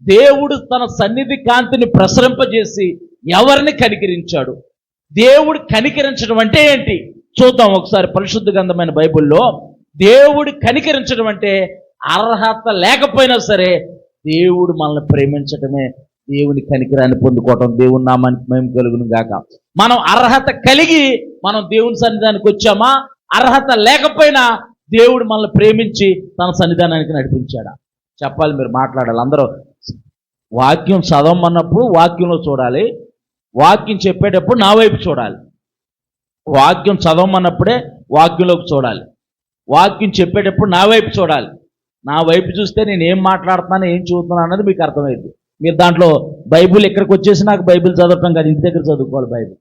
దేవుడు తన సన్నిధి కాంతిని ప్రసరింపజేసి ఎవరిని కనికరించాడు? దేవుడు కనికరించడం అంటే ఏంటి చూద్దాం ఒకసారి. పరిశుద్ధ గ్రంథమైన బైబిల్లో దేవుడు కనికరించడం అంటే అర్హత లేకపోయినా సరే దేవుడు మనల్ని ప్రేమించడమే దేవుని కనికరాన్ని పొందుకోవటం. దేవుని నామానికి మహిమ కలుగును గాక. మనం అర్హత కలిగి మనం దేవుని సన్నిధానికి వచ్చామా? అర్హత లేకపోయినా దేవుడు మనల్ని ప్రేమించి తన సన్నిధానానికి నడిపించాడా? చెప్పాలి, మీరు మాట్లాడాలి. అందరూ వాక్యం చదవమన్నప్పుడు వాక్యంలో చూడాలి, వాక్యం చెప్పేటప్పుడు నా వైపు చూడాలి. వాక్యం చదవమన్నప్పుడే వాక్యంలోకి చూడాలి, వాక్యం చెప్పేటప్పుడు నా వైపు చూడాలి. నా వైపు చూస్తే నేను ఏం మాట్లాడుతున్నాను, ఏం చూస్తున్నాను అన్నది మీకు అర్థమైంది. మీరు దాంట్లో బైబిల్ ఇక్కడికి వచ్చేసి నాకు బైబిల్ చదవటం కాదు, ఇంటి దగ్గర చదువుకోవాలి బైబిల్.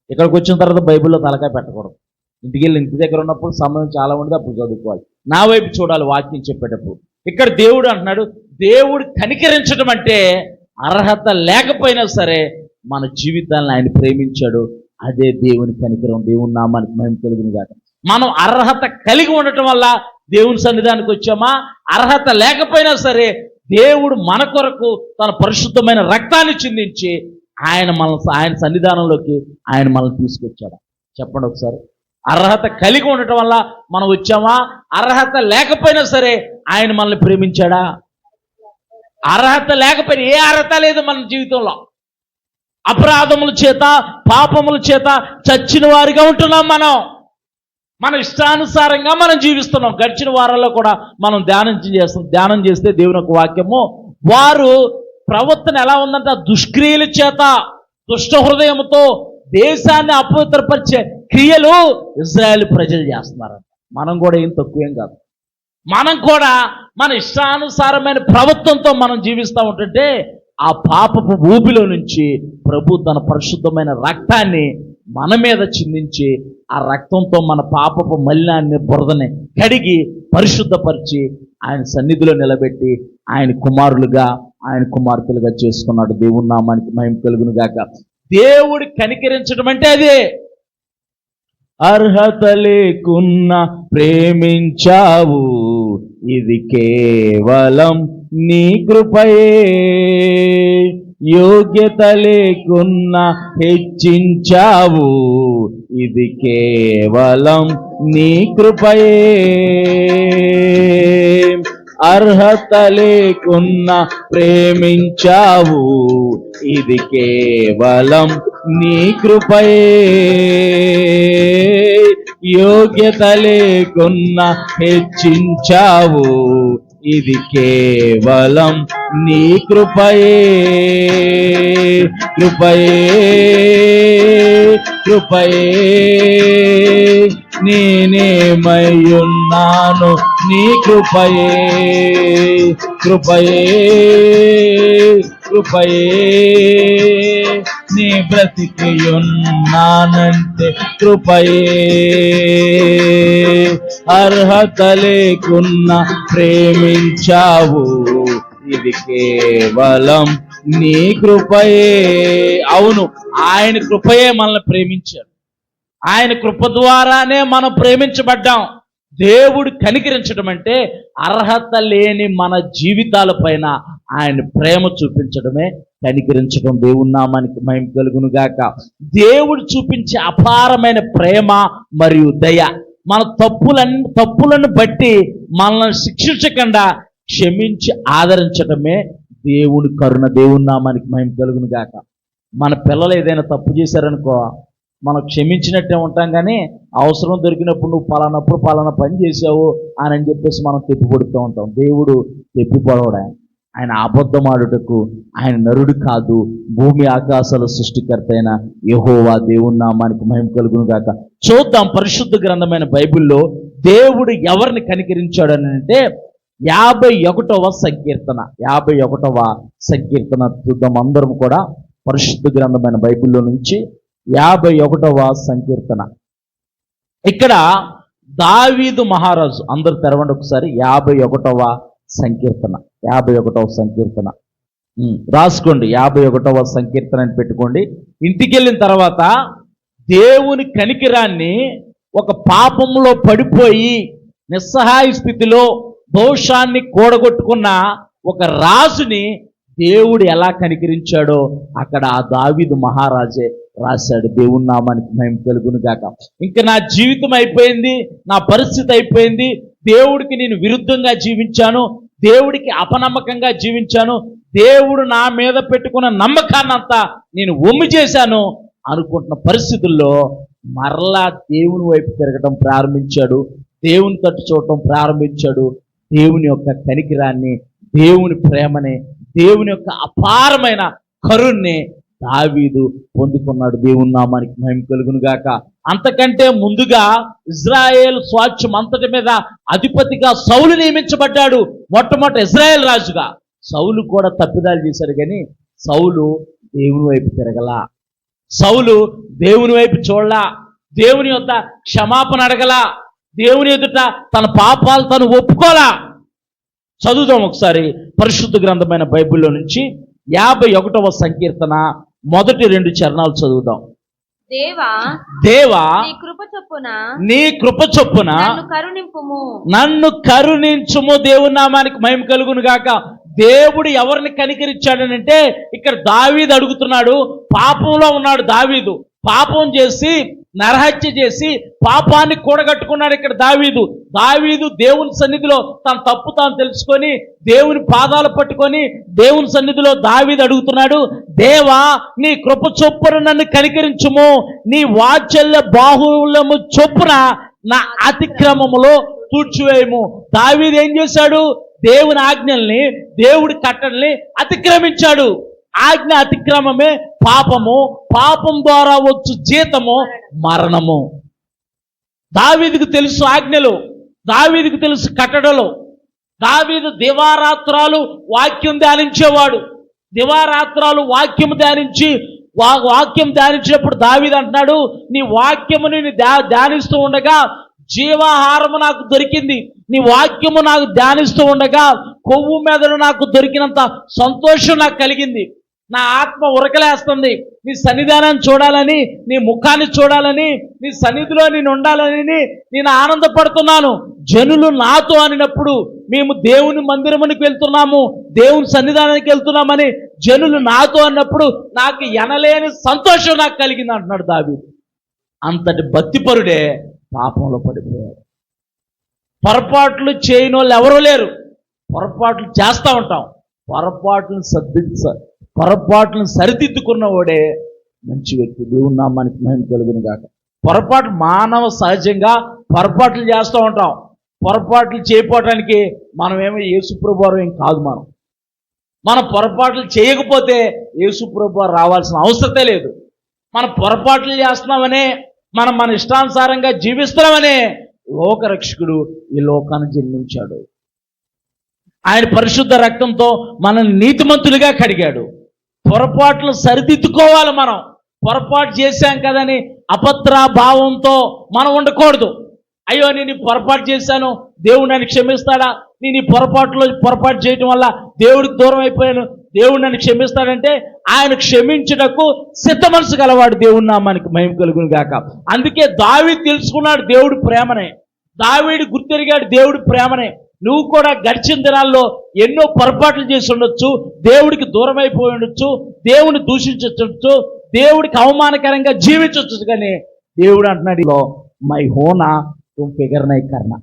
ఇక్కడికి వచ్చిన తర్వాత బైబిల్లో తలకాయ పెట్టకూడదు. ఇంటికి వెళ్ళి ఇంటి దగ్గర ఉన్నప్పుడు సమయం చాలా ఉండదు, అప్పుడు చదువుకోవాలి. నా వైపు చూడాలి వాక్యం చెప్పేటప్పుడు. ఇక్కడ దేవుడు అంటున్నాడు, దేవుడు కనికరించడం అంటే అర్హత లేకపోయినా సరే మన జీవితాలను ఆయన ప్రేమించాడు. అదే దేవుని కనికరం. దేవుని నామానికి మహిమ కలుగును గాక. మనం అర్హత కలిగి ఉండటం వల్ల దేవుని సన్నిధానికి వచ్చామా? అర్హత లేకపోయినా సరే దేవుడు మన కొరకు తన పరిశుద్ధమైన రక్తాన్ని చిందించి ఆయన సన్నిధానంలోకి ఆయన మనల్ని తీసుకొచ్చాడు. చెప్పండి ఒకసారి. అర్హత కలిగి ఉండటం వల్ల మనం వచ్చామా? అర్హత లేకపోయినా సరే ఆయన మనల్ని ప్రేమించాడా? అర్హత లేకపోయినా, ఏ అర్హత లేదు మన జీవితంలో. అపరాధముల చేత పాపముల చేత చచ్చిన వారిగా ఉంటున్నాం. మన ఇష్టానుసారంగా మనం జీవిస్తున్నాం. గడిచిన వారాల్లో కూడా మనం ధ్యానం చేస్తే దేవుని యొక్క వాక్యము, వారు ప్రవర్తన ఎలా ఉందంటే దుష్క్రియల చేత దుష్ట హృదయంతో దేశాన్ని అపవిత్రపరిచే క్రియలు ఇజ్రాయేల్ ప్రజలు చేస్తున్నారంట. మనం కూడా ఏం తక్కువేం కాదు. మనం కూడా మన ఇష్టానుసారమైన ప్రవర్తనతో మనం జీవిస్తూ ఉంటుంటే ఆ పాపపు ఊపిలో నుంచి ప్రభు తన పరిశుద్ధమైన రక్తాన్ని మన మీద చిందించి ఆ రక్తంతో మన పాపపు మలినాన్ని బురదని కడిగి పరిశుద్ధపరిచి ఆయన సన్నిధిలో నిలబెట్టి ఆయన కుమారులుగా ఆయన కుమార్తెలుగా చేసుకున్నాడు. దేవుని నామానికి మహిమ కలుగును గాక. దేవుడు కనికరించడం అంటే అదే. అర్హత లేకున్నా ప్రేమించావు, ఇది కేవలం నీ కృపయే. యోగ్యత లేకున్నా హెచ్చించావు, ఇది కేవలం నీ కృపయే. అర్హత లేకున్నా ప్రేమించావు, ఇది కేవలం నీ కృపయే. యోగ్యత లేకున్నా హెచ్చించావు, ఇది కేవలం నీ కృపయే. కృపయే కృపయే నేనేమయ్యున్నాను నీ కృపయే. కృపయే కృపయే నీ బ్రతికియున్నానంటే కృపయే. అర్హత లేకున్నా ప్రేమించావు, ఇది కేవలం నీ కృపయే. అవును, ఆయన కృపయే మనల్ని ప్రేమించాడు. ఆయన కృప ద్వారానే మనం ప్రేమించబడ్డాం. దేవుడు కనికరించడం అంటే అర్హత లేని మన జీవితాల పైన ఆయన ప్రేమ చూపించడమే కనికరించడం. దేవుని నామానికి మహిమ కలుగును గాక. దేవుడు చూపించే అపారమైన ప్రేమ మరియు దయ మన తప్పులను బట్టి మనల్ని శిక్షించకుండా క్షమించి ఆదరించడమే దేవుని కరుణ. దేవుని నామానికి మహిమ కలుగును గాక. మన పిల్లలు ఏదైనా తప్పు చేశారనుకో, మనం క్షమించినట్టే ఉంటాం, కానీ అవసరం దొరికినప్పుడు నువ్వు పలానా పని చేసావు అని చెప్పేసి మనం తెప్పిపడుతూ ఉంటాం. దేవుడు తెప్పిపడవడా? ఆయన అబద్ధమాడుటకు ఆయన నరుడు కాదు, భూమి ఆకాశాల సృష్టికర్త అయిన యెహోవా. దేవుని నామానికి మహిమ కలుగును గాక. చూద్దాం పరిశుద్ధ గ్రంథమైన బైబిల్లో దేవుడు ఎవరిని కనికరించాడు అని అంటే 51వ సంకీర్తన. 51వ సంకీర్తన చూద్దాం అందరం కూడా. పరిశుద్ధ గ్రంథమైన బైబిల్లో నుంచి 51వ సంకీర్తన. ఇక్కడ దావీదు మహారాజు, అందరూ తెరవండి ఒకసారి. 51వ సంకీర్తన. 51వ సంకీర్తన రాసుకోండి. 51వ సంకీర్తన అని పెట్టుకోండి. ఇంటికి వెళ్ళిన తర్వాత దేవుని కనికిరాన్ని ఒక పాపంలో పడిపోయి నిస్సహాయ స్థితిలో దోషాన్ని కూడగొట్టుకున్న ఒక రాజుని దేవుడు ఎలా కనికరించాడో అక్కడ ఆ దావీదు మహారాజే రాశాడు. దేవుని నామానికి మహిమ కలుగును గాక. ఇంకా నా జీవితం అయిపోయింది, నా పరిస్థితి అయిపోయింది, దేవుడికి నేను విరుద్ధంగా జీవించాను, దేవుడికి అపనమ్మకంగా జీవించాను, దేవుడు నా మీద పెట్టుకున్న నమ్మకాన్నంతా నేను వమ్ము చేశాను అనుకుంటున్న పరిస్థితుల్లో మరలా దేవుని వైపు తిరగటం ప్రారంభించాడు, దేవుని తట్టు చూడటం ప్రారంభించాడు. దేవుని యొక్క కనికిరాన్ని, దేవుని ప్రేమని, దేవుని యొక్క అపారమైన కరుణ్ణి దావీదు పొందుకున్నాడు. దేవుని నామానికి మహిమ కలుగును గాక. అంతకంటే ముందుగా ఇజ్రాయేల్ స్వాస్థ్యం అంతటి మీద అధిపతిగా సౌలు నియమించబడ్డాడు. మొట్టమొదటి ఇజ్రాయేల్ రాజుగా. సౌలు కూడా తప్పిదాలు చేశాడు, కానీ సౌలు దేవుని వైపు తిరగలా, సౌలు దేవుని వైపు చూడలా, దేవుని యొక్క క్షమాపణ అడగలా, దేవుని ఎదుట తన పాపాలు తను ఒప్పుకోలా. చదువుదాం ఒకసారి పరిశుద్ధ గ్రంథమైన బైబిల్లో నుంచి 51వ సంకీర్తన మొదటి 2 చరణాలు చదువుదాం. దేవా నీ కృప చొప్పున నన్ను కరుణించుము. దేవుని నామానికి మహిమ కలుగును గాక. దేవుడు ఎవరిని కనికరించాడనంటే ఇక్కడ దావీదు అడుగుతున్నాడు. పాపంలో ఉన్నాడు దావీదు, పాపం చేసి నరహత్య చేసి పాపాన్ని కూడగట్టుకున్నాడు ఇక్కడ దావీదు. దేవుని సన్నిధిలో తన తప్పు తాను తెలుసుకొని దేవుని పాదాలు పట్టుకొని దేవుని సన్నిధిలో దావీదు అడుగుతున్నాడు, దేవా నీ కృప చొప్పున నన్ను కనికరించుము, నీ వాత్సల్య బాహుళ్యము చొప్పున నా అతిక్రమములో తూడ్చివేయము. దావీదు ఏం చేశాడు? దేవుని ఆజ్ఞల్ని, దేవుడి కట్టల్ని అతిక్రమించాడు. ఆజ్ఞ అతిక్రమమే పాపము, పాపం ద్వారా వచ్చు జీతము మరణము. దావీదుకు తెలుసు ఆజ్ఞలు, దావీదుకు తెలుసు కట్టడలు. దావీదు దివారాత్రాలు వాక్యం ధ్యానించేవాడు. దివారాత్రాలు వాక్యం ధ్యానించి వాక్యం ధ్యానించినప్పుడు దావీదు అంటున్నాడు, నీ వాక్యముని ధ్యానిస్తూ ఉండగా జీవాహారము నాకు దొరికింది, నీ వాక్యము నాకు ధ్యానిస్తూ ఉండగా కొవ్వు మెదడు నాకు దొరికినంత సంతోషం నాకు కలిగింది. నా ఆత్మ ఉరకలేస్తుంది, నీ సన్నిధానాన్ని చూడాలని, నీ ముఖాన్ని చూడాలని, నీ సన్నిధిలో నేను ఉండాలని నేను ఆనందపడుతున్నాను. జనులు నాతో అనినప్పుడు మేము దేవుని మందిరమునికి వెళ్తున్నాము, దేవుని సన్నిధానానికి వెళ్తున్నామని జనులు నాతో అన్నప్పుడు నాకు ఎనలేని సంతోషం నాకు కలిగింది అంటున్నాడు దావీదు. అంతటి భక్తిపరుడే పాపంలో పడిపోయాడు. పొరపాట్లు చేయని వాళ్ళు ఎవరూ లేరు. పొరపాట్లు చేస్తూ ఉంటాం. పొరపాట్లను సరిదిద్దుకున్నవాడే మంచి వ్యక్తి. దేవుని నామానికి మహిమ కలుగును గాక. పొరపాటు మానవ సహజంగా పొరపాట్లు చేస్తూ ఉంటాం. పొరపాట్లు చేయకపోవటానికి మనమేమో యేసుప్రభువారు ఏం కాదు. మన పొరపాట్లు చేయకపోతే యేసుప్రభువారు రావాల్సిన అవసరతే లేదు. మన పొరపాట్లు చేస్తున్నామనే, మన ఇష్టానుసారంగా జీవిస్తున్నామనే లోకరక్షకుడు ఈ లోకాన్ని జన్మించాడు. ఆయన పరిశుద్ధ రక్తంతో మనల్ని నీతిమంతులుగా కడిగాడు. పొరపాట్లు సరిదిద్దుకోవాలి. మనం పొరపాటు చేశాం కదని అపత్రాభావంతో మనం ఉండకూడదు. అయ్యో నేను పొరపాటు చేశాను, దేవుడు నన్ను క్షమిస్తాడా, నేను ఈ పొరపాటు చేయటం వల్ల దేవుడికి దూరం అయిపోయాను, దేవుడు నన్ను క్షమిస్తాడంటే ఆయన క్షమించుటకు సిద్ధ మనసు గలవాడు. దేవుని నామానికి మహిమ కలుగును గాక. అందుకే దావీదు తెలుసుకున్నాడు దేవుడి ప్రేమనే, దావీదు గుర్తెరిగాడు దేవుడి ప్రేమనే. నువ్వు కూడా గడిచిన దినాల్లో ఎన్నో పొరపాట్లు చేసి ఉండొచ్చు, దేవుడికి దూరం అయిపోయి ఉండొచ్చు, దేవుని దూషించవచ్చు, దేవుడికి అవమానకరంగా జీవించవచ్చు. కానీ దేవుడు అంటున్నాడు, మై హోనా తుమ్ ఫికర్ నై కర్నా,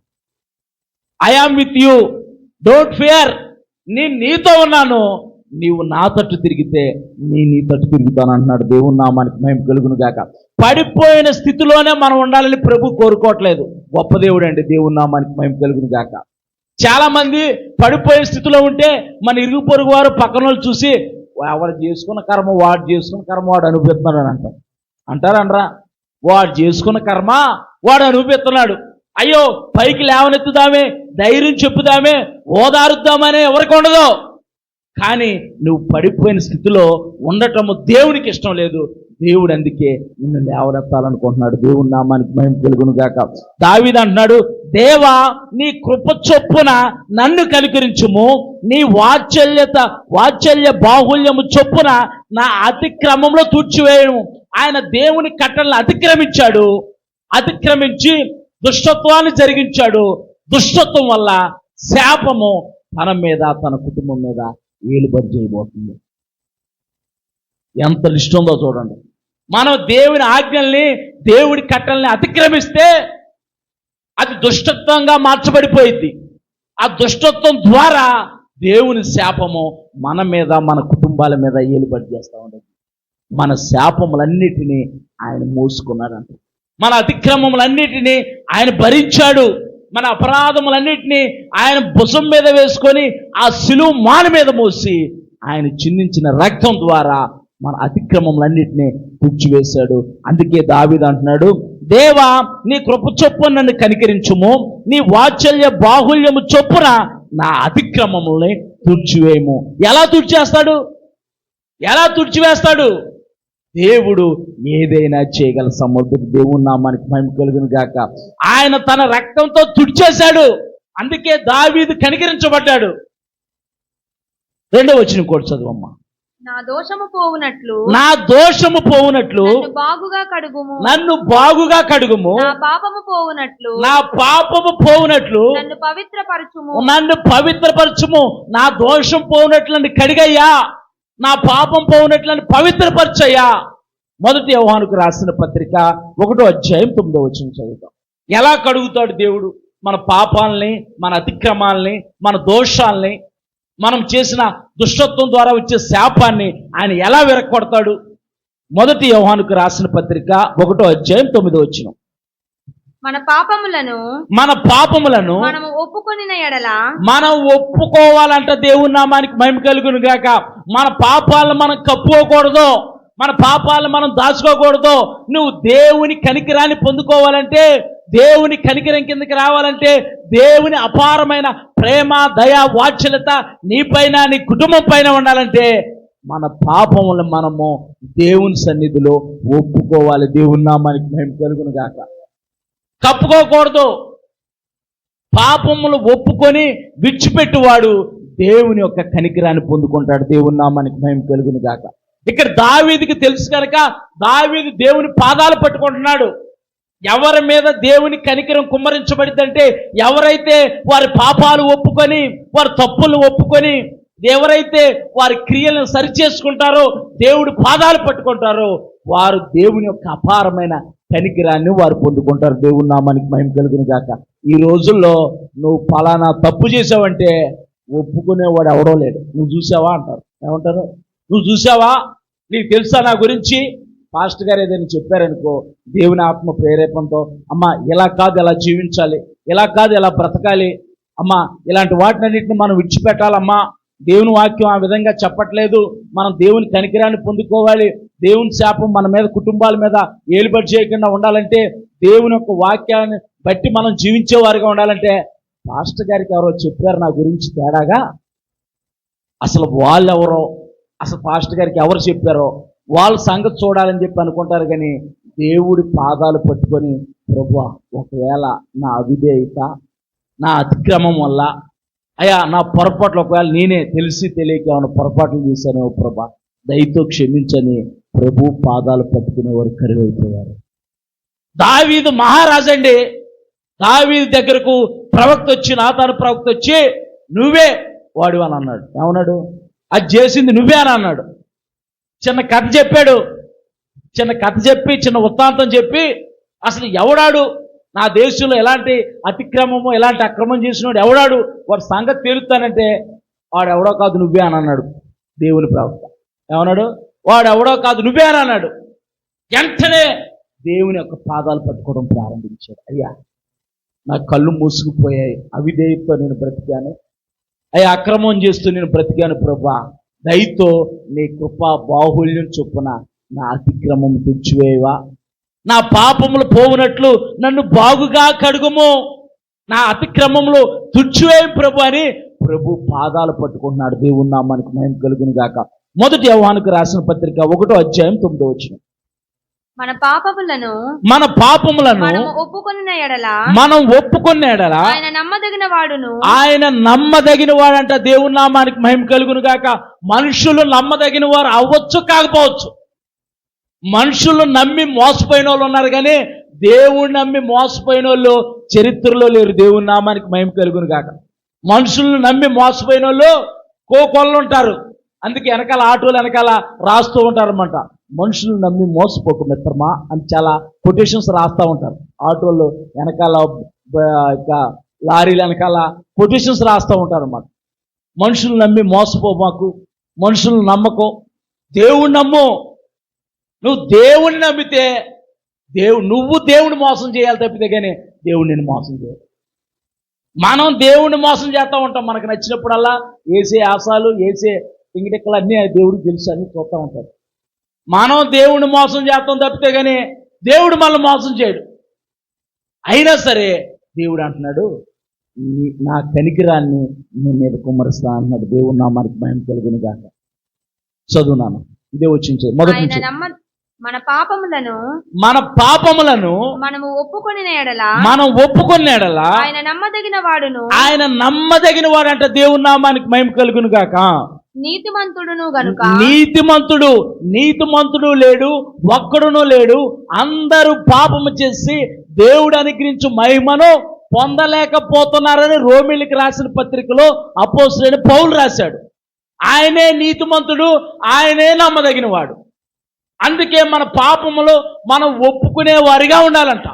I am with you, don't fear. నేను నీతో ఉన్నాను, నీవు నా తట్టు తిరిగితే నీ తట్టు తిరుగుతాను అంటున్నాడు. దేవుని నామానికి మహిమ కలుగును గాక. పడిపోయిన స్థితిలోనే మనం ఉండాలని ప్రభు కోరుకోవట్లేదు. గొప్ప దేవుడు అండి. దేవుని నామానికి మహిమ కలుగును గాక. చాలా మంది పడిపోయే స్థితిలో ఉంటే మన ఇరుగు పొరుగు వారు పక్కన వాళ్ళు చూసి వాడు చేసుకున్న కర్మ వాడు అనుభవిస్తున్నాడు అని అంటారా? వాడు చేసుకున్న కర్మ వాడు అనుభవిస్తున్నాడు. అయ్యో పైకి లేవనెత్తుదామే, ధైర్యం చెప్పుదామే, ఓదారుద్దామనే ఎవరికి ఉండదు. కానీ నువ్వు పడిపోయిన స్థితిలో ఉండటము దేవునికి ఇష్టం లేదు. దేవుడు అందుకే నిన్ను లేవనెత్తాలనుకుంటున్నాడు. దేవుని నామానికి మహిమ కలుగును గాక. దావీదు అంటున్నాడు, దేవా నీ కృప చొప్పున నన్ను కనికరించుము, నీ వాత్సల్య బాహుళ్యము చొప్పున నా అతిక్రమంలో తూర్చివేయము. ఆయన దేవుని కట్టలను అతిక్రమించి దుష్టత్వాన్ని జరిగించాడు. దుష్టత్వం వల్ల శాపము తన మీద, తన కుటుంబం మీద ఏలుబడి చేయబోతుంది. ఎంత లిస్ట్ ఉందో చూడండి. మనం దేవుని ఆజ్ఞల్ని, దేవుడి కట్టల్ని అతిక్రమిస్తే అది దుష్టత్వంగా మార్చబడిపోయింది. ఆ దుష్టత్వం ద్వారా దేవుని శాపము మన మీద, మన కుటుంబాల మీద ఏలుబడి చేస్తూ ఉండదు. మన శాపములన్నిటినీ ఆయన మోసుకున్నాడంట. మన అతిక్రమములన్నిటినీ ఆయన భరించాడు. మన అపరాధములన్నిటినీ ఆయన భుజం మీద వేసుకొని ఆ సిలువ మాను మీద మోసి ఆయన చిందించిన రక్తం ద్వారా మన అతిక్రమములన్నిటినీ తుడిచివేశాడు. అందుకే దావీదు అంటున్నాడు, దేవా నీ కృప చొప్పున నన్ను కనికరించుము, నీ వాత్సల్య బాహుల్యము చొప్పున నా అతిక్రమముల్ని తుడిచివేయము. ఎలా తుడిచేస్తాడు? ఎలా తుడిచివేస్తాడు? దేవుడు ఏదైనా చేయగల సమర్థుడు. దేవుని నామానికి మహిమ కలుగును గాక. ఆయన తన రక్తంతో తుడిచేశాడు. అందుకే దావీదు కనికరించబడ్డాడు. 2వ వచనం కూడా చదువమ్మా. నా దోషము పోవునట్లు, నా దోషము పోవునట్లు నన్ను బాగుగా కడుగుము, నన్ను బాగుగా కడుగుము, నా పాపము పోవునట్లు, నా పాపము పోవునట్లు నన్ను పవిత్రపరచుము, నన్ను పవిత్రపరచుము. నా దోషం పోవునట్లు నన్ను కడిగయ్యా, నా పాపం పోవునట్లు నన్ను పవిత్రపరచయ్యా. 1 యోహానుకు రాసిన పత్రిక 1వ అధ్యాయం 9వ వచనం చదువుతాం. ఎలా కడుగుతాడు దేవుడు మన పాపాలని, మన అతిక్రమాలని, మన దోషాలని, మనం చేసిన దుష్టత్వం ద్వారా వచ్చే శాపాన్ని ఆయన ఎలా విరక్కొడతాడు? 1 యోహానుకు రాసిన పత్రిక 1వ అధ్యాయం 9వ వచనం. మన పాపములను మనము ఒప్పుకొనిన ఎడల, మనం ఒప్పుకోవాలంట. దేవుని నామానికి మహిమ కలుగును గాక. మన పాపాలను మనం కప్పుకోకూడదు, మన పాపాలను మనం దాచుకోకూడదు. నువ్వు దేవుని కనికరాన్ని పొందుకోవాలంటే, దేవుని కనికరం కిందకి రావాలంటే, దేవుని అపారమైన ప్రేమ, దయ, వాత్సల్యత నీపైన, నీ కుటుంబం పైన ఉండాలంటే మన పాపములను మనము దేవుని సన్నిధిలో ఒప్పుకోవాలి. దేవుని నామానికి మహిమ కలుగును గాక. కప్పుకోకూడదు. పాపములు ఒప్పుకొని విడిచిపెట్టువాడు దేవుని యొక్క కనికరాన్ని పొందుకుంటాడు. దేవుని నామానికి మహిమ కలుగును గాక. ఇక్కడ దావీదుకి తెలుసు కనుక దావీదు దేవుని పాదాలు పట్టుకుంటున్నాడు. ఎవరి మీద దేవుని కనికరం కుమ్మరించబడిందంటే, ఎవరైతే వారి పాపాలు ఒప్పుకొని, వారి తప్పులను ఒప్పుకొని, ఎవరైతే వారి క్రియలను సరిచేసుకుంటారో, దేవుడి పాదాలు పట్టుకుంటారో, వారు దేవుని యొక్క అపారమైన కనికరాన్ని వారు పొందుకుంటారు. దేవుని నామానికి మహిమ కలుగును గాక. ఈ రోజుల్లో నువ్వు ఫలానా తప్పు చేసావంటే ఒప్పుకునేవాడు ఎవడో లేడు. నువ్వు చూసావా అంటారు. ఏమంటారు? నువ్వు చూసావా, నీకు తెలుసా నా గురించి? పాస్టర్ గారు ఏదైనా చెప్పారనుకో, దేవుని ఆత్మ ప్రేరేపణతో, అమ్మ ఇలా కాదు ఎలా జీవించాలి, ఇలా కాదు ఎలా బ్రతకాలి, అమ్మ ఇలాంటి వాటినన్నింటిని మనం విడిచిపెట్టాలమ్మా, దేవుని వాక్యం ఆ విధంగా చెప్పట్లేదు, మనం దేవుని కనికరాన్ని పొందుకోవాలి, దేవుని శాపం మన మీద, కుటుంబాల మీద ఏలుబడి చేయకుండా ఉండాలంటే, దేవుని యొక్క వాక్యాన్ని బట్టి మనం జీవించేవారుగా ఉండాలంటే, పాస్టర్ గారికి ఎవరో చెప్పారు నా గురించి తేడాగా, అసలు వాళ్ళెవరో, అసలు పాస్టర్ గారికి ఎవరు చెప్పారో వాళ్ళ సంగతి చూడాలని చెప్పి అనుకుంటారు. కానీ దేవుడి పాదాలు పట్టుకొని, ప్రభువా ఒకవేళ నా అవిధేయత, నా అతిక్రమం వల్ల, అయ్యా నా పొరపాట్లు ఒకవేళ నేనే తెలిసి తెలియక ఏమైనా పొరపాట్లు చేశాను ప్రభా, దయతో క్షమించని ప్రభు పాదాలు పట్టుకునే వారు కరువైపోయారు. దావీదు మహారాజండి. దావీదు దగ్గరకు ప్రవక్త వచ్చి, నాతాను ప్రవక్త వచ్చి, నువ్వే వాడు అని అన్నాడు. ఏమన్నాడు? అది చేసింది నువ్వే అని అన్నాడు. చిన్న కథ చెప్పాడు. చిన్న కథ చెప్పి, చిన్న వృత్తాంతం చెప్పి, అసలు ఎవడాడు నా దేశంలో ఎలాంటి అతిక్రమము, ఎలాంటి అక్రమం చేసినాడు ఎవడాడు, వాడి సంగతి తేలుతానంటే వాడు ఎవడో కాదు నువ్వే అని అన్నాడు దేవుని ప్రవక్త. ఏమన్నాడు? వాడు ఎవడో కాదు నువ్వే అని అన్నాడు. వెంటనే దేవుని యొక్క పాదాలు పట్టుకోవడం ప్రారంభించాడు. అయ్యా నా కళ్ళు మూసుకుపోయాయి, అవిధేయతతో నేను బ్రతికాను, అయ్యా అక్రమం చేస్తూ నేను బ్రతికాను ప్రభా, దయతో నీ కృపా బాహుళ్యం చొప్పున నా అతిక్రమం తుడిచివేయవా, నా పాపములు పోవునట్లు నన్ను బాగుగా కడుగుము, నా అతిక్రమములు తుడిచివేయి ప్రభు అని ప్రభు పాదాలు పట్టుకుంటున్నాడు. దేవుని నామానికి మహిమ కలుగును గాక. 1 యోహానుకు రాసిన పత్రిక 1వ అధ్యాయం 9వ వచనం. మన పాపములను మనం ఒప్పుకొనిన ఎడల, ఆయన నమ్మదగిన వాడును, ఆయన నమ్మదగిన వాడంట. దేవుని నామానికి మహిమ కలుగును గాక. మనుషులు నమ్మదగిన వారు అవ్వచ్చు, కాకపోవచ్చు. మనుషులు నమ్మి మోసపోయిన వాళ్ళు ఉన్నారు, కానీ దేవుడు నమ్మి మోసపోయిన వాళ్ళు చరిత్రలో లేరు. దేవుని నామానికి మహిమ కలుగును గాక. మనుషులను నమ్మి మోసపోయిన వాళ్ళు కోకొల్లు ఉంటారు, అందుకే వెనకాల ఆటోలు వెనకాల రాస్తూ ఉంటారు అనమాట. మనుషులు నమ్మి మోసపోకు మిత్రమా అని చాలా కొటేషన్స్ రాస్తూ ఉంటారు. ఆటోలు వెనకాల లారీలు వెనకాల కొటేషన్స్ రాస్తూ ఉంటారు అన్నమాట. మనుషులు నమ్మి మోసపోమాకు, మనుషులు నమ్మకం, దేవుణ్ణి నమ్ము. నువ్వు దేవుణ్ణి నమ్మితే నువ్వు దేవుని మోసం చేయాలి తప్పితే కానీ దేవుడు నిన్ను మోసం చేయాలి. మనం దేవుణ్ణి మోసం చేస్తూ ఉంటాం. మనకు నచ్చినప్పుడల్లా వేసే ఆశాలు, వేసే టింగిటిక్కలు అన్నీ దేవుడికి తెలుసు అని చూస్తూ ఉంటారు. మనం దేవుణ్ణి మోసం చేస్తాం తప్పితే కానీ దేవుడు మనల్ని మోసం చేయడు. అయినా సరే దేవుడు అంటున్నాడు, నా కనికిరాన్ని నీ మీద కుమ్మరిస్తా అన్నాడు. దేవుడు నామానికి భయం కలిగిన గాక. చదువునాను, ఇదే వచ్చింది మొదటి నుంచి. మన పాపములను మనము ఒప్పుకొనిన ఎడల ఆయన నమ్మదగిన వాడును, ఆయన నమ్మదగిన వాడు అంట. దేవుని నామానికి మహిమ కలుగును గాక. నీతిమంతుడును గనుక, నీతిమంతుడు లేడు, ఒక్కడును లేడు. అందరూ పాపము చేసి దేవుడు అనుగ్రహించు మహిమను పొందలేకపోతున్నారని రోమీయులకు రాసిన పత్రికలో అపోస్తలుడైన పౌలు రాశాడు. ఆయనే నీతిమంతుడు, ఆయనే నమ్మదగిన వాడు. అందుకే మన పాపములు మనం ఒప్పుకునే వారిగా ఉండాలంట.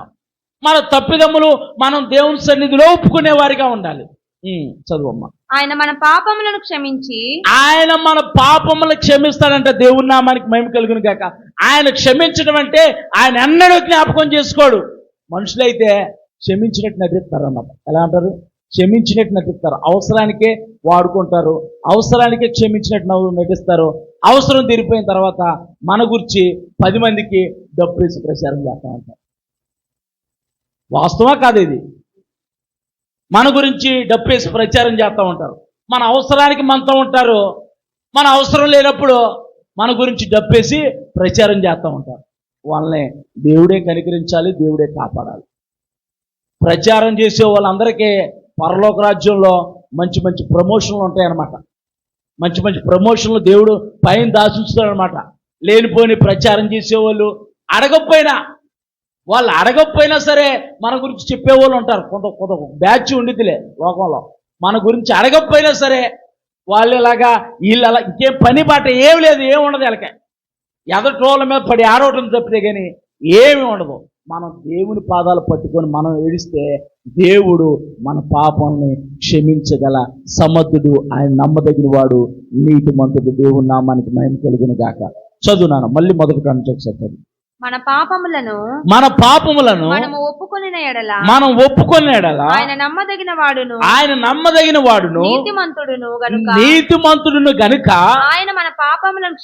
మన తప్పిదములు మనం దేవుని సన్నిధిలో ఒప్పుకునే వారిగా ఉండాలి. చదువమ్మా. ఆయన మన పాపములను క్షమించి, ఆయన మన పాపములు క్షమిస్తాడంట. దేవుని నామానికి మహిమ కలుగును గాక. ఆయన క్షమించడం అంటే ఆయన ఎన్నడూ జ్ఞాపకం చేసుకోడు. మనుషులైతే క్షమించినట్టు నటిస్తారు అన్నమాట. ఎలా అంటారు? క్షమించినట్టు నటిస్తారు. అవసరానికే వాడుకుంటారు, అవసరానికే క్షమించినట్టు నటిస్తారు. అవసరం తీరిపోయిన తర్వాత మన గురించి 10 మందికి డబ్బేసి ప్రచారం చేస్తా ఉంటారు. వాస్తవా కాదు ఇది? మన గురించి డబ్బేసి ప్రచారం చేస్తూ ఉంటారు. మన అవసరానికి మనతో ఉంటారు, మన అవసరం లేనప్పుడు మన గురించి డబ్బేసి ప్రచారం చేస్తూ ఉంటారు. వాళ్ళని దేవుడే కనికరించాలి, దేవుడే కాపాడాలి. ప్రచారం చేసే వాళ్ళందరికీ పరలోక రాజ్యంలో మంచి మంచి ప్రమోషన్లు ఉంటాయన్నమాట. మంచి మంచి ప్రమోషన్లు దేవుడు పైన దాచుస్తాడనమాట. లేనిపోని ప్రచారం చేసేవాళ్ళు వాళ్ళు అడగకపోయినా సరే మన గురించి చెప్పేవాళ్ళు ఉంటారు. కొంత బ్యాచ్ ఉండిద్దిలే లోకంలో. మన గురించి అడగకపోయినా సరే వాళ్ళు ఇలాగా వీళ్ళు అలా ఇంకేం పని బాట ఏం లేదు, ఏమి ఉండదు. వీళ్ళకే ఎదటోళ్ళ మీద పడి ఆడవటం తప్పితే కానీ ఏమి ఉండదు. మనం దేవుని పాదాలు పట్టుకొని మనం ఏడిస్తే దేవుడు మన పాపాన్ని క్షమించగల సమర్థుడు, ఆయన నమ్మదగిన వాడు, నీతిమంతుడు. దేవుని నామానికి మహిమ కలుగును గాక. చదువునాను మళ్ళీ మొదటి కానుంచి ఒకసారి. మన పాపములను మనము ఒప్పుకొనిన ఎడల ఆయన నమ్మదగిన వాడును, నీతిమంతుడును గనుక ఆయన మన పాపములను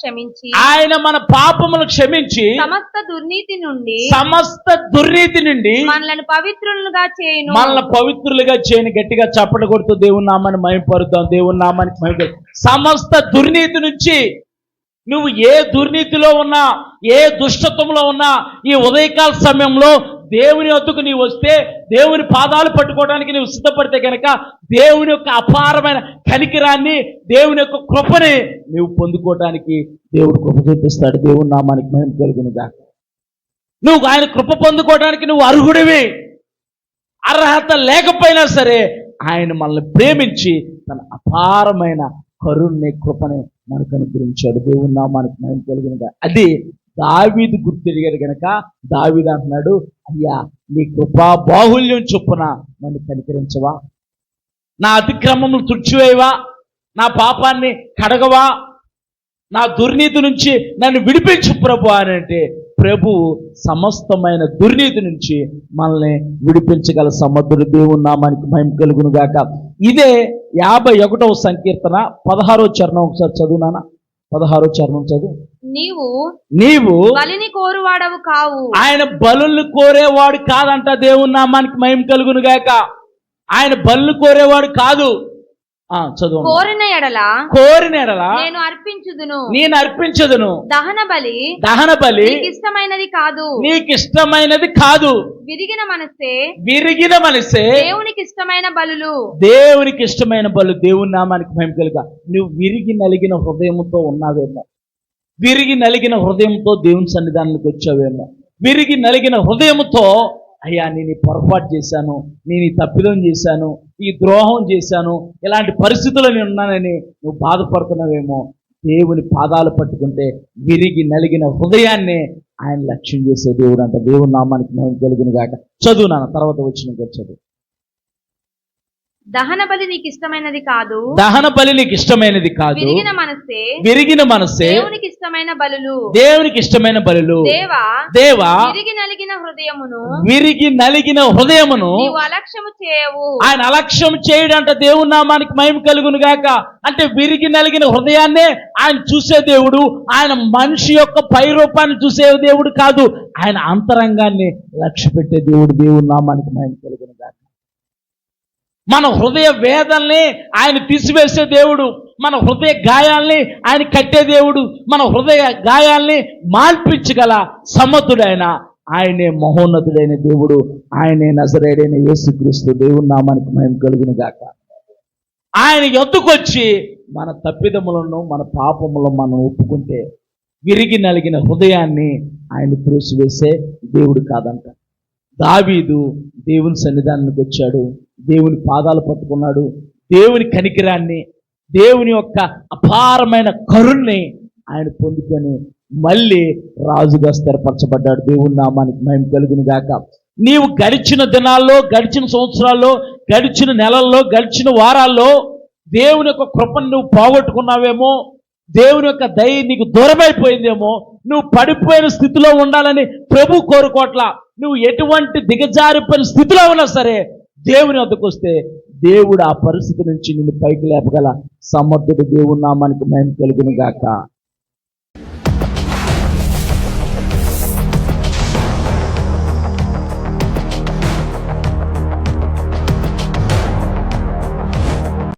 క్షమించి సమస్త దుర్నీతి నుండి మనల్ని పవిత్రులుగా చేయను. గట్టిగా చప్పట్లు కొడుతూ దేవుని నామాన్ని మహిమపరుద్దాం. దేవుని నామానికి మహిమ. సమస్త దుర్నీతి నుంచి నువ్వు ఏ దుర్నీతిలో ఉన్నా, ఏ దుష్టత్వంలో ఉన్నా, ఈ ఉదయకాల సమయంలో దేవుని వద్దకు నీవు వస్తే, దేవుని పాదాలు పట్టుకోవడానికి నువ్వు సిద్ధపడితే కనుక దేవుని యొక్క అపారమైన కనికిరాన్ని, దేవుని యొక్క కృపని నువ్వు పొందుకోవడానికి దేవుడు కృప చూపిస్తాడు. దేవుని నామానికి మహిమ కలుగును గాక. నువ్వు ఆయన కృప పొందుకోవడానికి నువ్వు అర్హుడివి. అర్హత లేకపోయినా సరే ఆయన మనల్ని ప్రేమించి తన అపారమైన కరుణ్ణి, కృపని మనకు అనుగ్రహించాడు. దేవుని నామానికి మహిమ కలుగునుగా. అది దావీదు గుర్తెరిగాడు గనక దావీదు అంటున్నాడు, అయ్యా నీ కృపా బాహుల్యం చొప్పున నన్ను కనికరించవా, నా అతిక్రమములు తుడిచివేయవా, నా పాపాన్ని కడగవా, నా దుర్నీతి నుంచి నన్ను విడిపించు ప్రభు అని అంటే, ప్రభువు సమస్తమైన దుర్నీతి నుంచి మనల్ని విడిపించగల సమర్థుడు. దేవుని నామానికి మహిమ కలుగును గాక. ఇదే 51వ సంకీర్తన 16వ చరణం ఒకసారి చదువునానా. 16వ చరణం చదువు. నీవు బలిని కోరువాడవు కావు. ఆయన బలుల్ని కోరేవాడు కాదంట. దేవుని నామానికి మహిమ కలుగును గాక. ఆయన బలులు కోరేవాడు కాదు. చదువు. కోరిన ఎడల నేను అర్పించుదును. దహన బలి నీకు ఇష్టమైనది కాదు. విరిగిన మనసే దేవునికి ఇష్టమైన బలులు. దేవుని నామానికి మహిమ కలుగా. నువ్వు విరిగి నలిగిన హృదయంతో ఉన్నావేమో, విరిగి నలిగిన హృదయంతో దేవుని సన్నిధానానికి వచ్చావేమో, విరిగి నలిగిన హృదయంతో అయ్యా నేను ఈ పొరపాటు చేశాను, నేను ఈ తప్పిదం చేశాను, ఈ ద్రోహం చేశాను, ఇలాంటి పరిస్థితుల్లో నేను ఉన్నానని నువ్వు బాధపడుతున్నావేమో. దేవుని పాదాలు పట్టుకుంటే విరిగి నలిగిన హృదయాన్ని ఆయన లక్ష్యం చేసే దేవుడు అంట. దేవుని నామానికి మహిమ కలుగును గాక. చదువు నాన్న, తర్వాత వచ్చిన చదువు. దహన బలి నీకు ఇష్టమైనది కాదు, దహన బలి నీకు ఇష్టమైనది కాదు, విరిగిన మనస్సే విరిగిన మనస్సే దేవునికి ఇష్టమైన బలులు. దేవునికి ఇష్టమైన బలులు. దేవా దేవా విరిగి నలిగిన హృదయమును విరిగి నలిగిన హృదయమును నీవు అలక్ష్యము చేయవు. ఆయన అలక్ష్యం చేయడంట. దేవుని నామానికి మహిమ కలుగును గాక. అంటే విరిగి నలిగిన హృదయాన్నే ఆయన చూసే దేవుడు. ఆయన మనిషి యొక్క పై రూపాన్ని చూసే దేవుడు కాదు, ఆయన అంతరంగాన్ని లక్ష్య పెట్టే దేవుడు. దేవుని నామానికి మహిమ కలుగును గాక. మన హృదయ వేదల్ని ఆయన తీసివేసే దేవుడు, మన హృదయ గాయాల్ని ఆయన కట్టే దేవుడు, మన హృదయ గాయాల్ని మాన్పించగల సమర్థుడైన ఆయనే మహోన్నతుడైన దేవుడు, ఆయనే నజరేయుడైన యేసుక్రీస్తు. దేవుని నామానికి మహిమ కలుగును గాక. ఆయన యొద్దకొచ్చి మన తప్పిదములను మన పాపములను మనం ఒప్పుకుంటే విరిగి నలిగిన హృదయాన్ని ఆయన త్రోసివేసే దేవుడు కాదంట. దావీదు దేవుని సన్నిధానానికి వచ్చాడు, దేవుని పాదాలు పట్టుకున్నాడు, దేవుని కనికిరాన్ని, దేవుని యొక్క అపారమైన కరుణ్ణి ఆయన పొందుకొని మళ్ళీ రాజుగా స్థిరపరచబడ్డాడు. దేవుని నామానికి మహిమ కలుగును గాక. నీవు గడిచిన దినాల్లో, గడిచిన సంవత్సరాల్లో, గడిచిన నెలల్లో, గడిచిన వారాల్లో దేవుని యొక్క కృపను నువ్వు పోగొట్టుకున్నావేమో, దేవుని యొక్క దయ నీకు దూరమైపోయిందేమో, నువ్వు పడిపోయిన స్థితిలో ఉండాలని ప్రభు కోరుకోట్లా. నువ్వు ఎటువంటి దిగజారిపోయిన స్థితిలో ఉన్నా సరే దేవుని వద్దకు వస్తే దేవుడు ఆ పరిస్థితి నుంచి నిన్ను పైకి లేపగల సమర్థుడు. దేవుని నామానికి మహిమ కలుగును గాక.